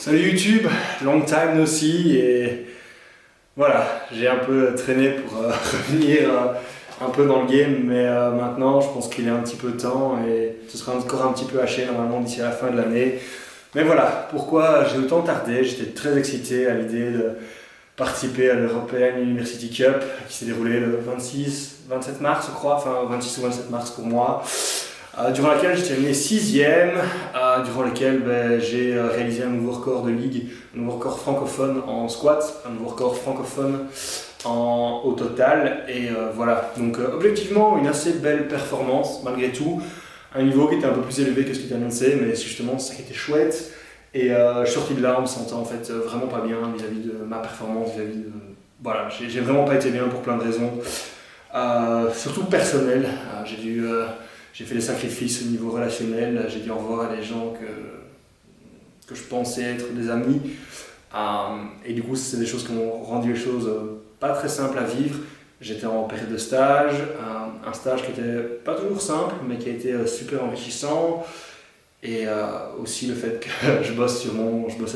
Salut YouTube, long time no see et voilà, j'ai un peu traîné pour revenir un peu dans le game, mais maintenant je pense qu'il est un petit peu temps et ce sera encore un petit peu haché normalement d'ici à la fin de l'année. Mais voilà, pourquoi j'ai autant tardé, j'étais très excité à l'idée de participer à l'European University Cup qui s'est déroulé le 27 mars je crois, enfin 26 ou 27 mars pour moi. Durant laquelle j'ai terminé 6ème, durant lequel j'ai réalisé un nouveau record de ligue, un nouveau record francophone en squat, un nouveau record francophone au total. Et voilà, donc objectivement une assez belle performance malgré tout, un niveau qui était un peu plus élevé que ce qui était annoncé, mais c'est justement ça qui était chouette. Et je suis sorti de là en me sentant en fait vraiment pas bien vis-à-vis de ma performance, vis-à-vis de... Voilà, j'ai vraiment pas été bien pour plein de raisons, surtout personnelles. J'ai fait des sacrifices au niveau relationnel, j'ai dit au revoir à des gens que je pensais être des amis. Et du coup, c'est des choses qui m'ont rendu les choses pas très simples à vivre. J'étais en période de stage, un stage qui était pas toujours simple, mais qui a été super enrichissant. Et aussi le fait que je bossais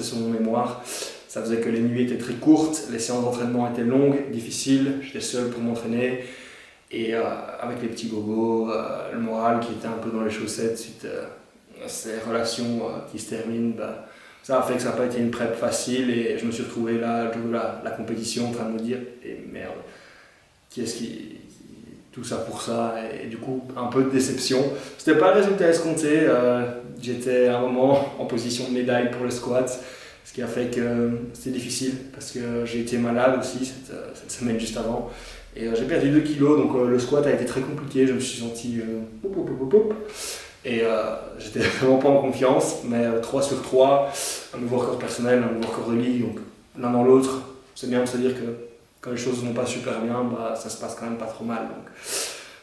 sur mon mémoire, ça faisait que les nuits étaient très courtes, les séances d'entraînement étaient longues, difficiles, j'étais seul pour m'entraîner. Et avec les petits bobos, le moral qui était un peu dans les chaussettes suite à ces relations qui se terminent, ça a fait que ça n'a pas été une prep facile et je me suis retrouvé là, le jour de la compétition, en train de me dire merde, tout ça pour ça, et du coup un peu de déception. C'était pas le résultat escompté, j'étais à un moment en position de médaille pour le squat, ce qui a fait que c'était difficile parce que j'ai été malade aussi cette semaine juste avant. Et j'ai perdu 2 kilos, donc le squat a été très compliqué, je me suis senti et j'étais vraiment pas en confiance, mais 3 sur 3, un nouveau record personnel, un nouveau record de ligue, donc l'un dans l'autre, c'est bien de se dire que quand les choses vont pas super bien, ça se passe quand même pas trop mal, donc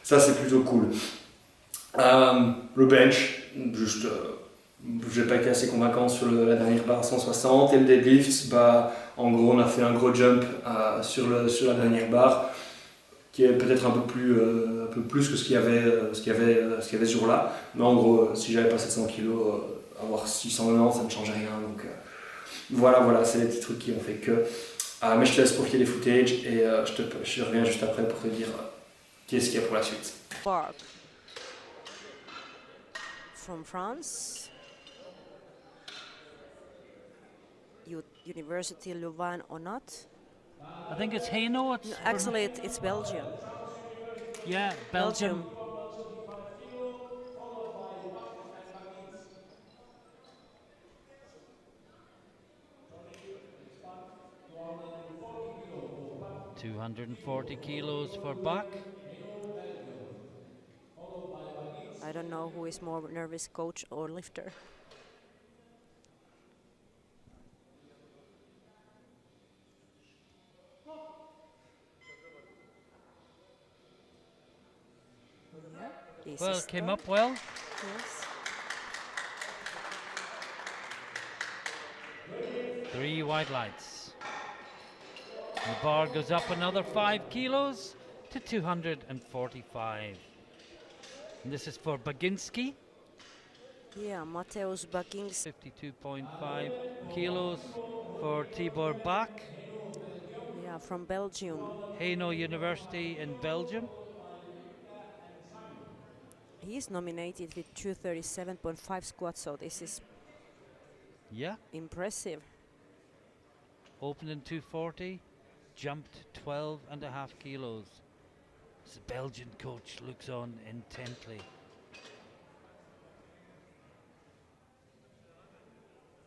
ça c'est plutôt cool. Le bench, juste, j'ai pas été assez convaincant sur la dernière barre 160, et le deadlift, en gros on a fait un gros jump sur la dernière barre, qui est peut-être un peu plus que ce qu'il y avait ce jour-là. Mais en gros, si j'avais pas 700 kg, avoir 690, ça ne changeait rien. Donc voilà, c'est les petits trucs qui ont fait que. Mais je te laisse profiter des footage et je reviens juste après pour te dire qu'est-ce qu'il y a pour la suite. Park from France, University Louvain or not? I think it's Hainaut. No, actually, it's Belgium. Yeah, Belgium. 240 kilos for Bach. I don't know who is more nervous, coach or lifter. Well, came up well. Yes. 3 white lights. The bar goes up another 5 kilos to 245. And this is for Baginski. Yeah, Mateusz Baginski. 52.5 kilos for Tibor Bach. Yeah, from Belgium. Hainaut University in Belgium. He's nominated with 237.5 squats, so this is impressive. Opened in 240, jumped 12.5 kilos. The Belgian coach looks on intently.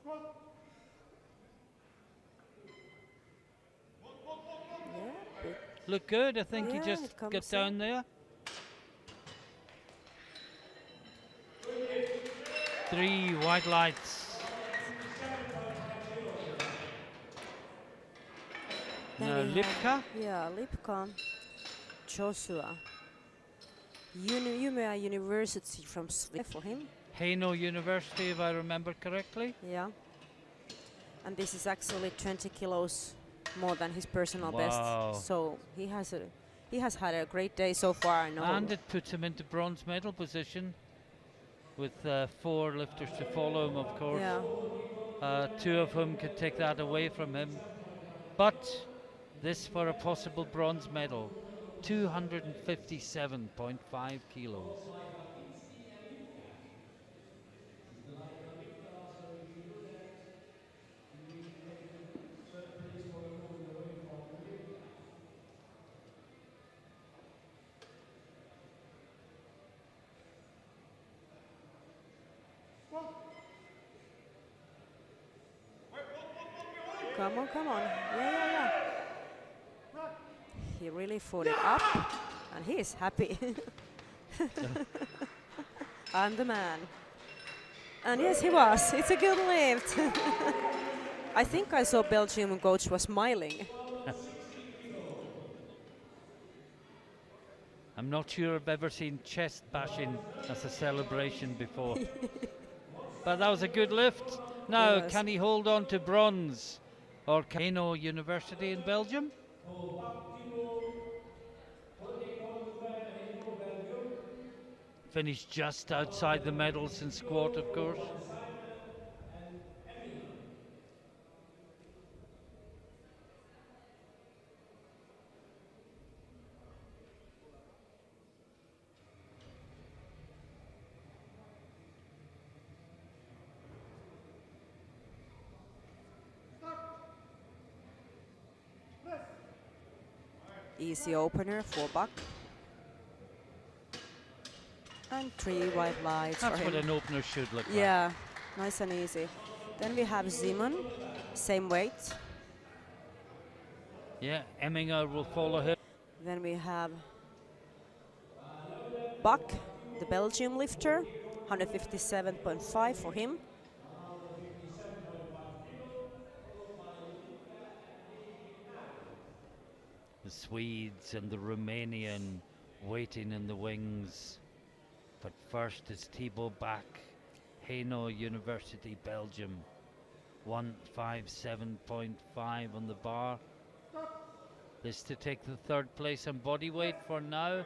Yeah, look good, I think he just got down there. 3 white lights. Now Lipka. Yeah, Lipka. Joshua. Umeå University from Sweden for him. Hainaut University, if I remember correctly. Yeah. And this is actually 20 kilos more than his personal best. So he has had a great day so far. I know. And it puts him into bronze medal position with 4 lifters to follow him, of course. Yeah. Two of whom could take that away from him. But this for a possible bronze medal, 257.5 kilos. Come on, come on. Yeah. He really fought it up, and he is happy. I'm the man. And yes, he was. It's a good lift. I think I saw Belgium coach was smiling. I'm not sure I've ever seen chest bashing as a celebration before. But that was a good lift. Now, can he hold on to bronze? Or Hainaut University in Belgium? Finished just outside the medals in squat, of course. Easy opener for Buck. And 3 white lights That's for what him. an opener should look like. Yeah, nice and easy. Then we have Simon, same weight. Yeah, Emminger will follow him. Then we have Buck, the Belgium lifter, 157.5 for him. The Swedes and the Romanian waiting in the wings. But first is Thibaut Bach, Hainaut University, Belgium. 157.5 on the bar. This to take the third place on body weight for now.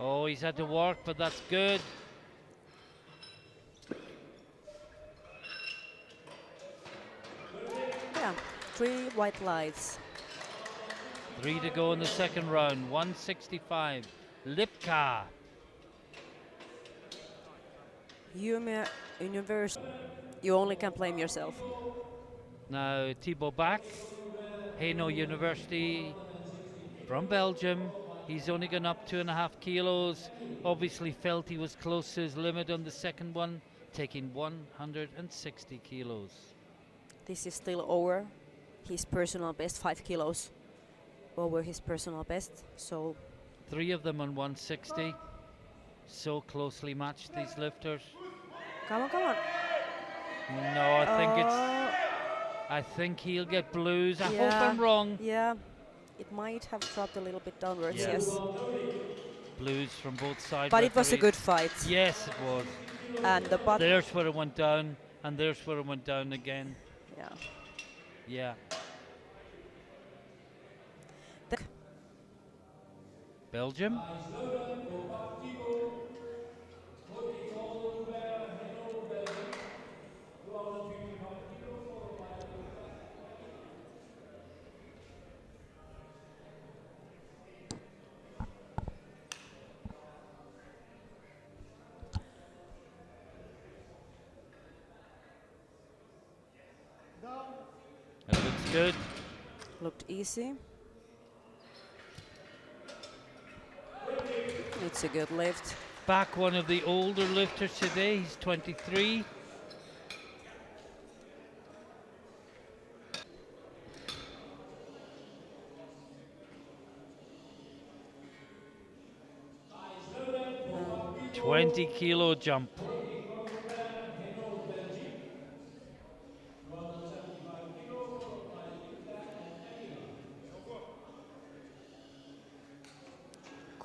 Oh, he's had to work, but that's good. Yeah, 3 white lights. 3 to go in the second round. 165. Lipka. University. You only can blame yourself. Now Thibaut Bach, Hainaut University from Belgium. He's only gone up 2.5 kilos. Obviously felt he was close to his limit on the second one, taking 160 kilos. This is still over his personal best, 5 kilos over his personal best. So 3 of them on 160. So closely matched, these lifters. come on, come on. No, I think he'll get blues. I hope I'm wrong. Yeah, it might have dropped a little bit downwards, Yeah. yes. Blues from both sides. But it was a referees. good fight. Yes, it was. And the butt. There's where it went down, and there's where it went down again. Yeah. Yeah. Belgium. That looks good. Looked easy. It's a good lift. Back one of the older lifters today. He's 23. Um, 20-kilo jump.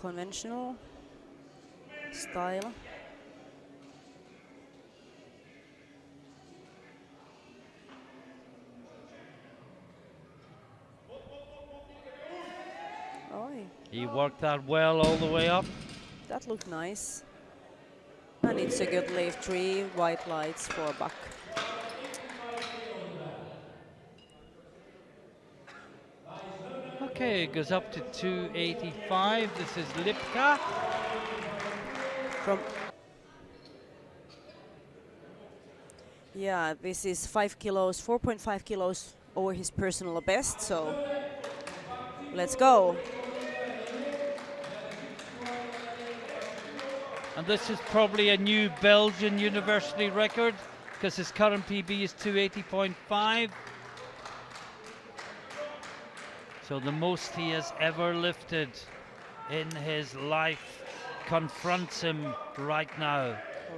conventional style. Oh, He worked that well all the way up. that looked nice. And it's a good lift, 3 white lights for Buck. Okay, it goes up to 285. This is Lipka. Yeah, this is 5 kilos, 4.5 kilos over his personal best, so let's go. And this is probably a new Belgian university record because his current PB is 280.5. So the most he has ever lifted in his life confronts him right now.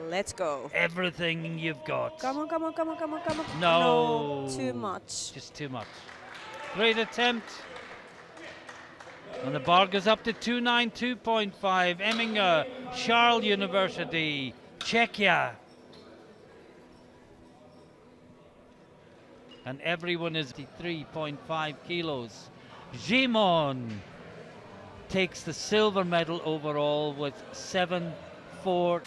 Let's go. Everything you've got. Come on, come on, come on, come on, come on. No. Too much. Just too much. Great attempt. And the bar goes up to 292.5. Emminger, Charles University, Czechia. And everyone is 3.5 kilos. Gimon takes the silver medal overall with 7-4.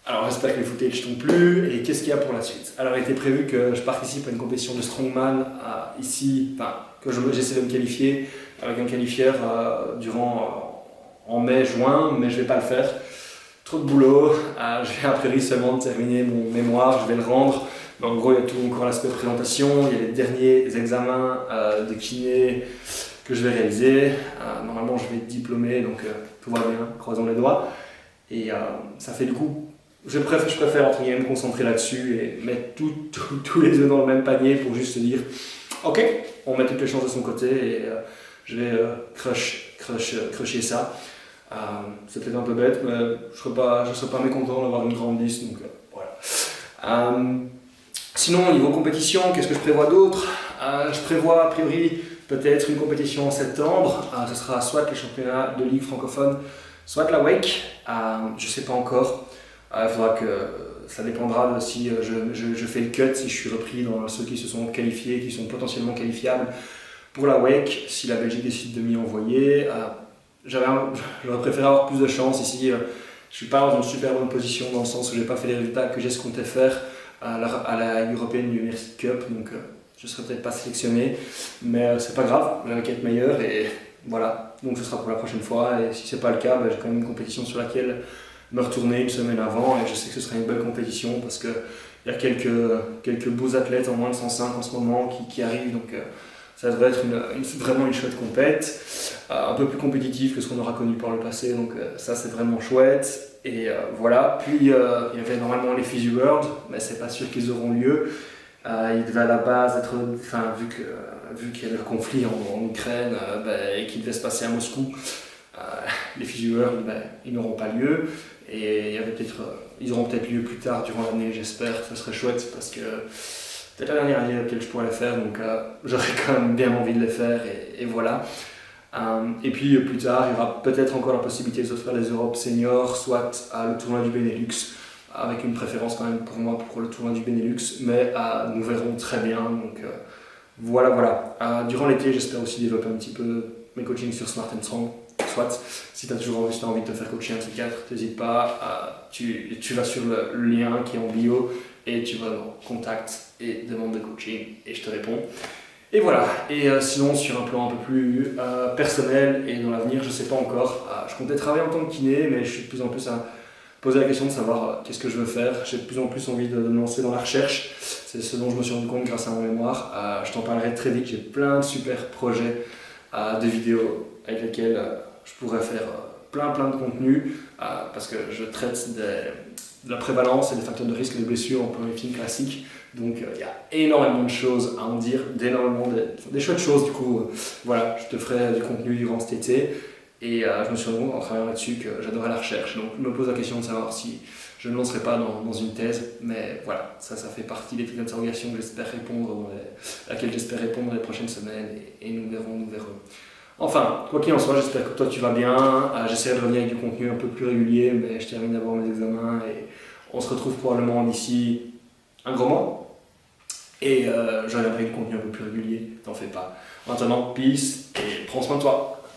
Alors j'espère que les footage t'ont plu, et qu'est-ce qu'il y a pour la suite? Alors il était prévu que je participe à une compétition de strongman ici, enfin que j'essaie de me qualifier avec un qualifieur en mai-juin, mais je vais pas le faire. Trop de boulot, je viens a priori seulement de terminer mon mémoire, je vais le rendre. Mais en gros il y a tout encore l'aspect présentation, il y a les derniers examens de kiné que je vais réaliser. Normalement je vais être diplômé, donc tout va bien, croisons les doigts. Et ça fait du coup, je préfère entre guillemets me concentrer là-dessus et mettre tous les œufs dans le même panier pour juste se dire ok, on met toutes les chances de son côté et je vais crusher ça. C'est peut-être un peu bête, mais je ne serais pas mécontent d'avoir une grande liste, donc voilà. Sinon, au niveau compétition, qu'est-ce que je prévois d'autre? Je prévois a priori peut-être une compétition en septembre. Ce sera soit les championnats de ligue francophone, soit la WEC, je ne sais pas encore. Il faudra que ça dépendra de si je fais le cut, si je suis repris dans ceux qui se sont qualifiés, qui sont potentiellement qualifiables pour la WEC, si la Belgique décide de m'y envoyer. J'aurais préféré avoir plus de chance ici. Je ne suis pas dans une super bonne position dans le sens où je n'ai pas fait les résultats que j'escomptais faire à la European University Cup, donc je ne serai peut-être pas sélectionné, mais c'est pas grave, j'avais qu'à être meilleur et voilà, donc ce sera pour la prochaine fois. Et si c'est pas le cas, j'ai quand même une compétition sur laquelle me retourner une semaine avant et je sais que ce sera une belle compétition parce qu'il y a quelques beaux athlètes en moins de 105 en ce moment qui arrivent, donc ça devrait être vraiment une chouette compète, un peu plus compétitive que ce qu'on aura connu par le passé, donc ça c'est vraiment chouette. Et voilà, puis il y avait normalement les Fizzy World, mais c'est pas sûr qu'ils auront lieu. Ils devaient à la base être, vu qu'il y a le conflit en Ukraine et qu'il devait se passer à Moscou, les Fizzy World ils n'auront pas lieu. Et ils auront peut-être lieu plus tard durant l'année, j'espère, ce serait chouette parce que peut-être la dernière année à laquelle je pourrais les faire, donc j'aurais quand même bien envie de les faire et voilà. Et puis plus tard, il y aura peut-être encore la possibilité de se faire les Europes seniors, soit le tournoi du Benelux, avec une préférence quand même pour moi pour le tournoi du Benelux, mais nous verrons très bien. Donc voilà. Durant l'été, j'espère aussi développer un petit peu mes coachings sur Smart and Strong. Soit, si tu as toujours envie de te faire coacher un de ces quatre, n'hésite pas, tu vas sur le lien qui est en bio et tu vas dans contact et demande de coaching et je te réponds. Et voilà, et sinon sur un plan un peu plus personnel et dans l'avenir, je ne sais pas encore. Je comptais travailler en tant que kiné, mais je suis de plus en plus à poser la question de savoir qu'est-ce que je veux faire. J'ai de plus en plus envie de me lancer dans la recherche. C'est ce dont je me suis rendu compte grâce à mon mémoire. Je t'en parlerai très vite, j'ai plein de super projets de vidéos avec lesquels je pourrais faire plein de contenu parce que je traite de la prévalence et des facteurs de risque de blessures en powerlifting classique. Donc il y a énormément de choses à en dire, des chouettes choses du coup. Voilà, je te ferai du contenu durant cet été et je me suis rendu compte en travaillant là-dessus que j'adorais la recherche. Donc je me pose la question de savoir si je ne me lancerai pas dans une thèse, mais voilà, ça fait partie des petites interrogations à laquelle j'espère répondre les prochaines semaines et nous verrons. Enfin, quoi qu'il en soit, j'espère que toi tu vas bien. J'essaierai de revenir avec du contenu un peu plus régulier, mais je termine d'abord mes examens et on se retrouve probablement d'ici un gros mois. Et je reviendrai avec du contenu un peu plus régulier, t'en fais pas. Maintenant, peace et prends soin de toi.